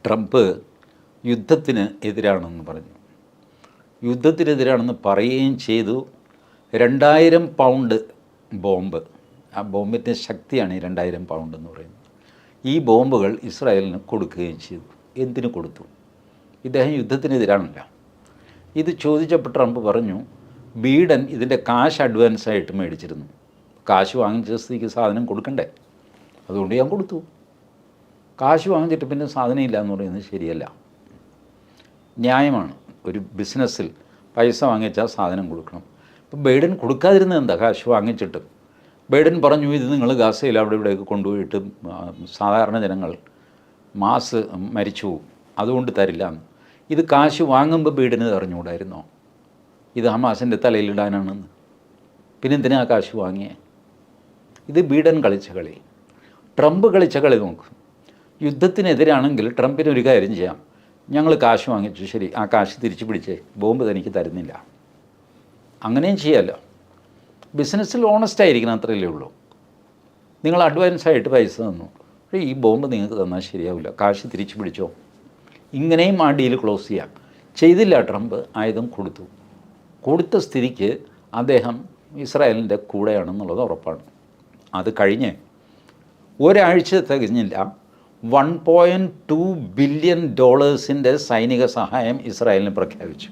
Trump യുദ്ധത്തിന് എതിരാണെന്ന് പറഞ്ഞു. യുദ്ധത്തിനെതിരാണെന്ന് പറയുകയും ചെയ്തു. 2000 പൗണ്ട് ബോംബ്, ആ ബോംബിൻ്റെ ശക്തിയാണ് ഈ 2000 പൗണ്ട് എന്ന് പറയുന്നത്. ഈ ബോംബുകൾ ഇസ്രായേലിന് കൊടുക്കുകയും ചെയ്തു. എന്തിനു കൊടുത്തു? ഇദ്ദേഹം യുദ്ധത്തിനെതിരാണല്ല. ഇത് ചോദിച്ചപ്പോൾ ട്രംപ് പറഞ്ഞു, ബൈഡൻ ഇതിൻ്റെ കാശ് അഡ്വാൻസായിട്ട് മേടിച്ചിരുന്നു. കാശ് വാങ്ങിച്ച സ്ഥിതിക്ക് സാധനം കൊടുക്കണ്ടേ, അതുകൊണ്ട് ഞാൻ കൊടുത്തു. കാശ് വാങ്ങിച്ചിട്ട് പിന്നെ സാധനം ഇല്ല എന്ന് പറയുന്നത് ശരിയല്ല, ന്യായമാണ്. ഒരു ബിസിനസ്സിൽ പൈസ വാങ്ങിച്ചാൽ സാധനം കൊടുക്കണം. ഇപ്പോൾ ബൈഡൻ കൊടുക്കാതിരുന്നത് എന്താ? കാശ് വാങ്ങിച്ചിട്ട് ബൈഡൻ പറഞ്ഞു, ഇത് നിങ്ങൾ ഗാസയിൽ അവിടെ ഇവിടെയൊക്കെ കൊണ്ടുപോയിട്ട് സാധാരണ ജനങ്ങൾ മരിച്ചു പോകും, അതുകൊണ്ട് തരില്ല എന്ന്. ഇത് കാശ് വാങ്ങുമ്പോൾ ബൈഡന് അറിഞ്ഞുകൂടായിരുന്നോ ഇത് ഹമാസിൻ്റെ തലയിലിടാനാണെന്ന്? പിന്നെ എന്തിനാ കാശ് വാങ്ങിയേ? ഇത് ബൈഡൻ കളിച്ച കളി. ട്രംപ് കളിച്ച കളി നോക്കും. യുദ്ധത്തിനെതിരാണെങ്കിൽ ട്രംപിനൊരു കാര്യം ചെയ്യാം, ഞങ്ങൾ കാശ് വാങ്ങിച്ചു, ശരി, ആ കാശ് തിരിച്ചു പിടിച്ചേ, ബോംബ് തനിക്ക് തരുന്നില്ല, അങ്ങനെയും ചെയ്യാമല്ലോ. ബിസിനസ്സിൽ ഓണസ്റ്റ് ആയിരിക്കണം, അത്രയല്ലേ ഉള്ളൂ. നിങ്ങൾ അഡ്വാൻസായിട്ട് പൈസ തന്നു, പക്ഷേ ഈ ബോംബ് നിങ്ങൾക്ക് തന്നാൽ ശരിയാവില്ല, കാശ് തിരിച്ചു പിടിച്ചോ. ഇങ്ങനെയും ആ ഡീൽ ക്ലോസ് ചെയ്യാം. ചെയ്തില്ല ട്രംപ്, ആയുധം കൊടുത്തു. കൊടുത്ത സ്ഥിതിക്ക് അദ്ദേഹം ഇസ്രായേലിൻ്റെ കൂടെയാണെന്നുള്ളത് ഉറപ്പാണ്. അത് കഴിഞ്ഞ് ഒരാഴ്ച തികഞ്ഞില്ല, $1.2 ബില്യൺ സൈനിക സഹായം ഇസ്രായേലിന് പ്രഖ്യാപിച്ചു.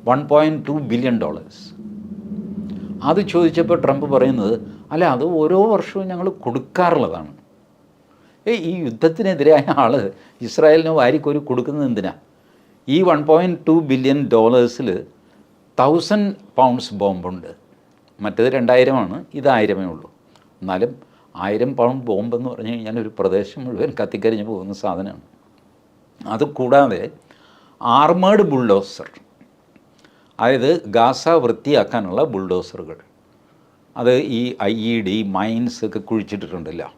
$1.2 ബില്യൺ. അത് ചോദിച്ചപ്പോൾ ട്രംപ് പറയുന്നത്, അല്ല, അത് ഓരോ വർഷവും ഞങ്ങൾ കൊടുക്കാറുള്ളതാണ്. ഈ യുദ്ധത്തിനെതിരായ ആൾ ഇസ്രായേലിന് വാരിക്കോരി കൊടുക്കുന്നത് എന്തിനാ? ഈ $1.2 ബില്യൺ 1000 പൗണ്ട്സ് ബോംബുണ്ട്. മറ്റേത് 2000 ഇത് 1000 ഉള്ളൂ. എന്നാലും 1000 പൗണ്ട് ബോംബെന്ന് പറഞ്ഞു കഴിഞ്ഞാൽ ഒരു പ്രദേശം മുഴുവൻ കത്തിക്കരിഞ്ഞ് പോകുന്ന സാധനമാണ്. അതുകൂടാതെ ആർമേഡ് ബുൾഡോസർ, അതായത് ഗാസ വൃത്തിയാക്കാനുള്ള ബുൾഡോസറുകൾ, അത് ഈ IED മൈൻസ് ഒക്കെ കുഴിച്ചിട്ടിട്ടുണ്ടല്ലോ,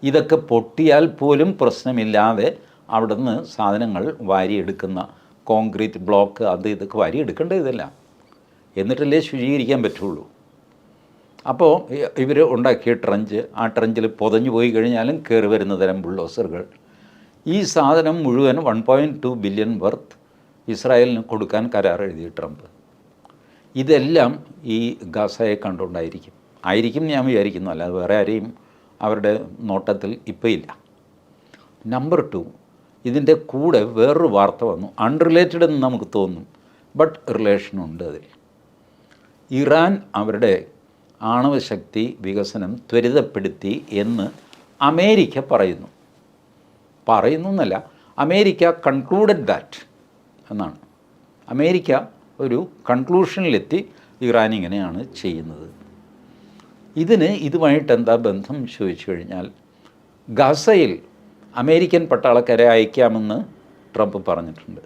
ഇതൊക്കെ പൊട്ടിയാൽ പോലും പ്രശ്നമില്ലാതെ അവിടെ നിന്ന് സാധനങ്ങൾ വാരിയെടുക്കുന്ന കോൺക്രീറ്റ് ബ്ലോക്ക്, അത് ഇതൊക്കെ വാരിയെടുക്കേണ്ടത് ഇതല്ല, എന്നിട്ടല്ലേ ശുചീകരിക്കാൻ പറ്റുള്ളൂ. അപ്പോൾ ഇവർ ഉണ്ടാക്കിയ ട്രഞ്ച്, ആ ട്രഞ്ചിൽ പൊതഞ്ഞു പോയി കഴിഞ്ഞാലും കയറി വരുന്ന തരം ബുൾഡോസറുകൾ, ഈ സാധനം മുഴുവൻ $1.2 ബില്യൺ വർത്ത് ഇസ്രായേലിന് കൊടുക്കാൻ കരാർ എഴുതി ട്രംപ്. ഇതെല്ലാം ഈ ഗാസയെ ആയിരിക്കും ഞാൻ വിചാരിക്കുന്നു, അല്ലാതെ വേറെ ആരെയും അവരുടെ നോട്ടത്തിൽ ഇപ്പോൾ ഇല്ല. നമ്പർ 2, ഇതിൻ്റെ കൂടെ വേറൊരു വാർത്ത വന്നു, അൺറിലേറ്റഡ് എന്ന് നമുക്ക് തോന്നും, ബട്ട് റിലേഷനുണ്ട് അതിൽ. ഇറാൻ അവരുടെ ആണവശക്തി വികസനം ത്വരിതപ്പെടുത്തി എന്ന് അമേരിക്ക പറയുന്നു എന്നല്ല, അമേരിക്ക കൺക്ലൂഡഡ് ദാറ്റ് എന്നാണ്. അമേരിക്ക ഒരു കൺക്ലൂഷനിലെത്തി, ഇറാൻ ഇങ്ങനെയാണ് ചെയ്യുന്നത്. ഇതുമായിട്ട് എന്താ ബന്ധം ചോദിച്ചു കഴിഞ്ഞാൽ, ഗസയിൽ അമേരിക്കൻ പട്ടാളക്കാരെ അയക്കാമെന്ന് ട്രംപ് പറഞ്ഞിട്ടുണ്ട്.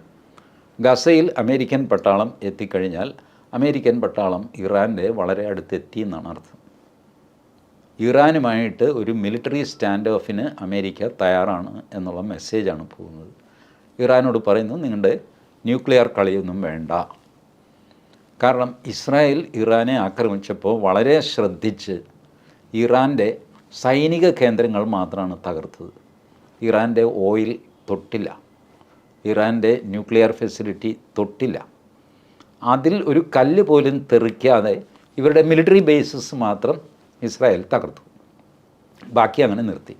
ഗസയിൽ അമേരിക്കൻ പട്ടാളം എത്തിക്കഴിഞ്ഞാൽ അമേരിക്കൻ പട്ടാളം ഇറാൻ്റെ വളരെ അടുത്തെത്തി എന്നാണ് അർത്ഥം. ഇറാനുമായിട്ട് ഒരു മിലിറ്ററി സ്റ്റാൻഡ് ഓഫിന് അമേരിക്ക തയ്യാറാണ് എന്നുള്ള മെസ്സേജാണ് പോകുന്നത്. ഇറാനോട് പറയുന്നു, നിങ്ങളുടെ ന്യൂക്ലിയർ കളിയൊന്നും വേണ്ട. കാരണം ഇസ്രായേൽ ഇറാനെ ആക്രമിച്ചപ്പോൾ വളരെ ശ്രദ്ധിച്ച് ഇറാൻ്റെ സൈനിക കേന്ദ്രങ്ങൾ മാത്രമാണ് തകർത്തത്. ഇറാൻ്റെ ഓയിൽ തൊട്ടില്ല, ഇറാൻ്റെ ന്യൂക്ലിയർ ഫെസിലിറ്റി തൊട്ടില്ല. അതിൽ ഒരു കല്ല് പോലും തെറിക്കാതെ ഇവരുടെ മിലിറ്ററി ബേസസ് മാത്രം ഇസ്രായേൽ തകർത്തു, ബാക്കി അങ്ങനെ നിർത്തി.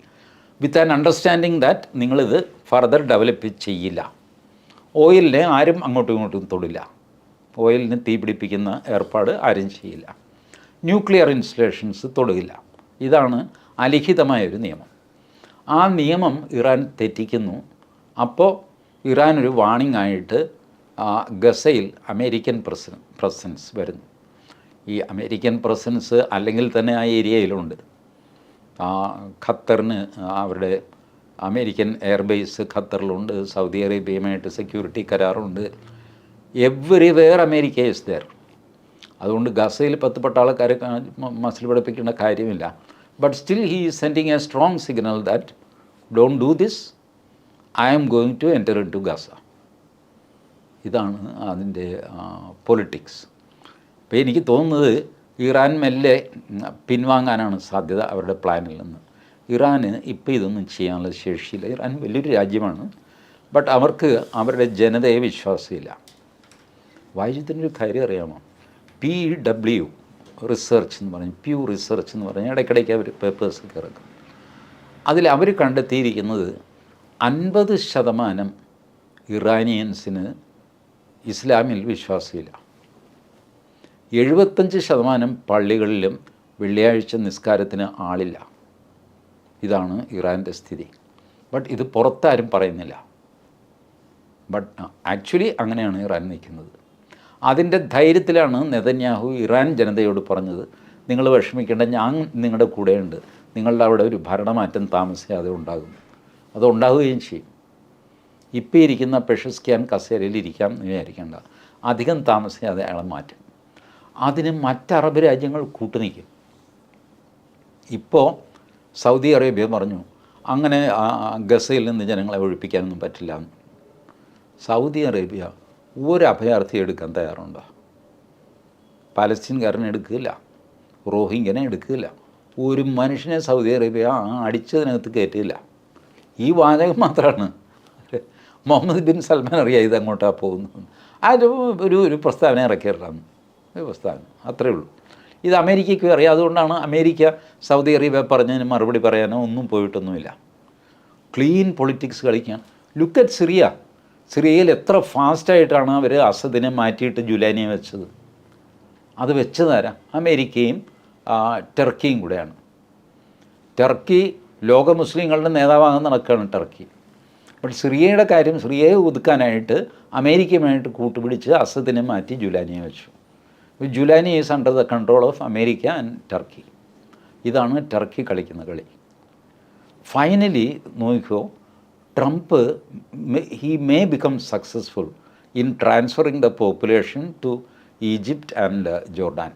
വിത്ത് ആൻ അണ്ടർസ്റ്റാൻഡിങ് ദാറ്റ് നിങ്ങളിത് ഫർദർ ഡെവലപ്പ് ചെയ്യില്ല. ഓയിലിനെ ആരും അങ്ങോട്ടും ഇങ്ങോട്ടും തൊടില്ല, ഓയിലിന് തീ പിടിപ്പിക്കുന്ന ഏർപ്പാട് ആരും ചെയ്യില്ല, ന്യൂക്ലിയർ ഇൻസ്റ്റലേഷൻസ് തൊടുകില്ല. ഇതാണ് അലിഖിതമായൊരു നിയമം. ആ നിയമം ഇറാൻ തെറ്റിക്കുന്നു. അപ്പോൾ ഇറാൻ ഒരു വാണിംഗ് ആയിട്ട് ഗസയിൽ അമേരിക്കൻ പ്രസൻസ് വരുന്നു. ഈ അമേരിക്കൻ പ്രസൻസ് അല്ലെങ്കിൽ തന്നെ ആ ഏരിയയിലുണ്ട്. ഖത്തറിന് അവരുടെ അമേരിക്കൻ എയർബേസ് ഖത്തറിലുണ്ട്, സൗദി അറേബ്യയുമായിട്ട് സെക്യൂരിറ്റി കരാറുണ്ട്. Everywhere America is there. അതുകൊണ്ട് ഗസയിൽ 10 പട്ടാളക്കാരെ മസിൽ പഠിപ്പിക്കേണ്ട കാര്യമില്ല. But still he is sending a strong signal that don't do this, I am going to enter into Gaza. ഇതാണ് അതിൻ്റെ പൊളിറ്റിക്സ്. അപ്പോൾ എനിക്ക് തോന്നുന്നത് ഇറാൻ മെല്ലെ പിൻവാങ്ങാനാണ് സാധ്യത അവരുടെ പ്ലാനിൽ നിന്ന്. ഇറാന് ഇപ്പോൾ ഇതൊന്നും ചെയ്യാനുള്ള ശേഷിയില്ല. ഇറാൻ വലിയൊരു രാജ്യമാണ്, ബട്ട് അവർക്ക് അവരുടെ ജനതയെ വിശ്വാസമില്ല. വായിച്ചതിനൊരു കാര്യം അറിയാമോ? PW റിസർച്ച് എന്ന് പറഞ്ഞ്, പ്യൂ റിസർച്ച് എന്ന് പറഞ്ഞാൽ ഇടയ്ക്കിടയ്ക്ക് അവർ പേപ്പേഴ്സൊക്കെ ഇറക്കും. അതിൽ അവർ കണ്ടെത്തിയിരിക്കുന്നത് 50% ഇറാനിയൻസിന് ഇസ്ലാമിൽ വിശ്വാസമില്ല. 75% പള്ളികളിലും വെള്ളിയാഴ്ച നിസ്കാരത്തിന് ആളില്ല. ഇതാണ് ഇറാൻ്റെ സ്ഥിതി. ബട്ട് ഇത് പുറത്താരും പറയുന്നില്ല. ബട്ട് ആക്ച്വലി അങ്ങനെയാണ് ഇറാൻ നിൽക്കുന്നത്. അതിൻ്റെ ധൈര്യത്തിലാണ് നെതന്യാഹു ഇറാൻ ജനതയോട് പറഞ്ഞത്, നിങ്ങൾ വിഷമിക്കേണ്ട, ഞാൻ നിങ്ങളുടെ കൂടെയുണ്ട്, നിങ്ങളുടെ അവിടെ ഒരു ഭരണമാറ്റം താമസിയാതെ ഉണ്ടാകും. അത് ഉണ്ടാവുകയും ചെയ്യും. ഇപ്പോൾ ഇരിക്കുന്ന പെഷസ്ക്യാൻ കസേരയിൽ ഇരിക്കാം എന്ന് വിചാരിക്കേണ്ട, അധികം താമസിയാതെ അയാളെ മാറ്റും. അതിന് മറ്റ് അറബ് രാജ്യങ്ങൾ കൂട്ടുനിൽക്കും. ഇപ്പോൾ സൗദി അറേബ്യ പറഞ്ഞു അങ്ങനെ ഗസയിൽ നിന്ന് ജനങ്ങളെ ഒഴിപ്പിക്കാനൊന്നും പറ്റില്ല എന്ന്. സൗദി അറേബ്യ ഒരു അഭയാർത്ഥി എടുക്കാൻ തയ്യാറുണ്ടോ? പാലസ്തീൻകാരനെ എടുക്കില്ല, റോഹിംഗ്യനെ എടുക്കില്ല, ഒരു മനുഷ്യനെ സൗദി അറേബ്യ അടിച്ചതിനകത്ത് കയറ്റില്ല. ഈ വാചകം മാത്രമാണ്. മുഹമ്മദ് ബിൻ സൽമാൻ അറിയാം ഇതങ്ങോട്ടാണ് പോകുന്നത്. അത് ഒരു പ്രസ്താവന ഇറക്കിയിട്ടാണ്, ഒരു പ്രസ്താവന, അത്രയേ ഉള്ളൂ. ഇത് അമേരിക്കയ്ക്കും അറിയാം. അതുകൊണ്ടാണ് അമേരിക്ക സൗദി അറേബ്യ പറഞ്ഞതിന് മറുപടി പറയാനോ ഒന്നും പോയിട്ടൊന്നുമില്ല. ക്ലീൻ പൊളിറ്റിക്സ് കളിക്കാൻ. Look at Syria. സിറിയയിൽ എത്ര ഫാസ്റ്റായിട്ടാണ് അവർ അസദിനെ മാറ്റിയിട്ട് ജുലാനിയെ വെച്ചത്. അത് വെച്ചതാരാ? അമേരിക്കയും ടർക്കിയും കൂടെയാണ്. ടർക്കി ലോക മുസ്ലിങ്ങളുടെ നേതാവാകാൻ നടക്കുകയാണ് ടർക്കി. ബട്ട് സിറിയയുടെ കാര്യം, സിറിയയെ ഒതുക്കാനായിട്ട് അമേരിക്കയുമായിട്ട് കൂട്ടുപിടിച്ച് അസദിനെ മാറ്റി ജുലാനിയെ വെച്ചു. Julani is under the control of America and Turkey. ഇതാണ് ടർക്കി കളിക്കുന്ന കളി. ഫൈനലി നോക്കിക്കോ, Trump he may become successful in transferring the population to Egypt and Jordan.